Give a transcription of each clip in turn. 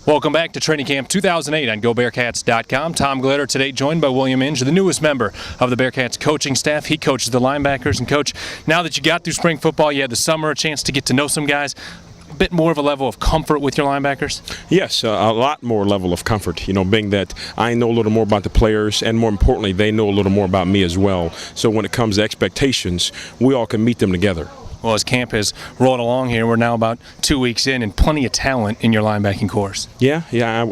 Welcome back to Training Camp 2008 on GoBearcats.com. Tom Glitter today joined by William Inge, the newest member of the Bearcats coaching staff. He coaches the linebackers. And Coach, now that you got through spring football, you had the summer, a chance to get to know some guys, a bit more of a level of comfort with your linebackers? Yes, a lot more level of comfort, being that I know a little more about the players, and more importantly, they know a little more about me as well. So when it comes to expectations, we all can meet them together. Well, as camp has rolled along here, we're now about 2 weeks in and plenty of talent in your linebacking course. Yeah,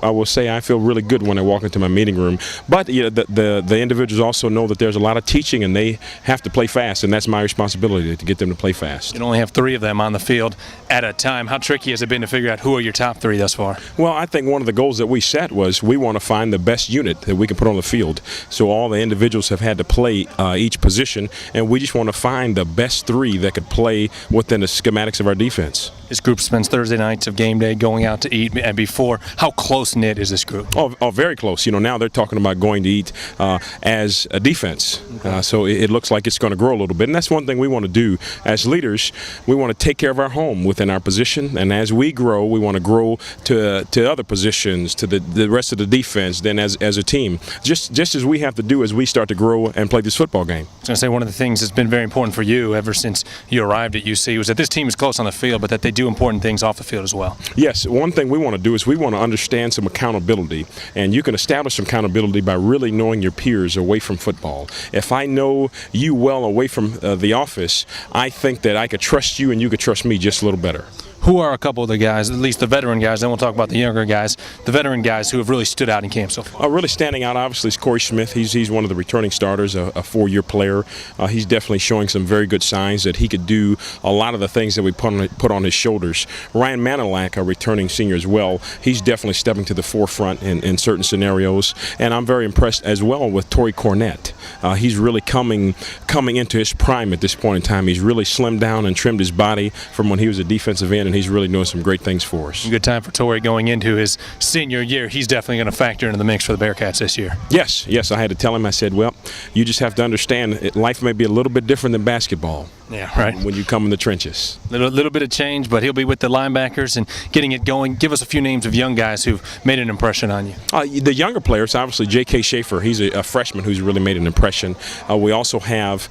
I will say I feel really good when I walk into my meeting room. But the individuals also know that there's a lot of teaching and they have to play fast, and that's my responsibility to get them to play fast. You only have 3 of them on the field at a time. How tricky has it been to figure out who are your top 3 thus far? Well, I think one of the goals that we set was we want to find the best unit that we can put on the field. So all the individuals have had to play each position, and we just want to find the best 3 that could play within the schematics of our defense. This group spends Thursday nights of game day going out to eat, and before, how close-knit is this group? Oh, very close. Now they're talking about going to eat as a defense. Okay. So it looks like it's going to grow a little bit, and that's one thing we want to do as leaders. We want to take care of our home within our position, and as we grow, we want to grow to other positions, to the rest of the defense, then as a team. Just as we have to do as we start to grow and play this football game. I was going to say, one of the things that's been very important for you ever since you arrived at UC was that this team is close on the field, but that they do important things off the field as well. Yes, one thing we want to do is we want to understand some accountability, and you can establish some accountability by really knowing your peers away from football. If I know you well away from the office, I think that I could trust you and you could trust me just a little better. Who are a couple of the guys, at least the veteran guys, then we'll talk about the younger guys, the veteran guys who have really stood out in camp so far? Really standing out, obviously, is Corey Smith. He's one of the returning starters, a 4-year player. He's definitely showing some very good signs that he could do a lot of the things that we put on his shoulders. Ryan Manilak, a returning senior as well, he's definitely stepping to the forefront in certain scenarios. And I'm very impressed as well with Torrey Cornett. He's really coming into his prime at this point in time. He's really slimmed down and trimmed his body from when he was a defensive end, and he's really doing some great things for us. Good time for Torrey going into his senior year. He's definitely going to factor into the mix for the Bearcats this year. Yes, I had to tell him, I said, well, you just have to understand life may be a little bit different than basketball. Yeah, right. When you come in the trenches. Little bit of change, but he'll be with the linebackers and getting it going. Give us a few names of young guys who've made an impression on you. The younger players, obviously, J.K. Schaefer, he's a freshman who's really made an impression. We also have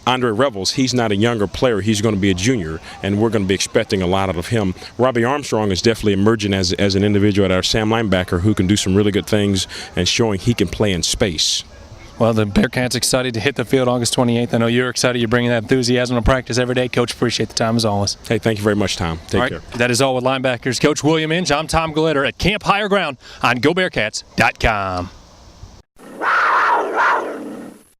Andre Revels. He's not a younger player. He's going to be a junior, and we're going to be expecting a lot out of him. Robbie Armstrong is definitely emerging as an individual at our Sam linebacker who can do some really good things and showing he can play in space. Well, the Bearcats excited to hit the field August 28th. I know you're excited. You're bringing that enthusiasm to practice every day. Coach, appreciate the time as always. Hey, thank you very much, Tom. Take care. That is all with linebackers. Coach William Inge. I'm Tom Glitter at Camp Higher Ground on GoBearcats.com.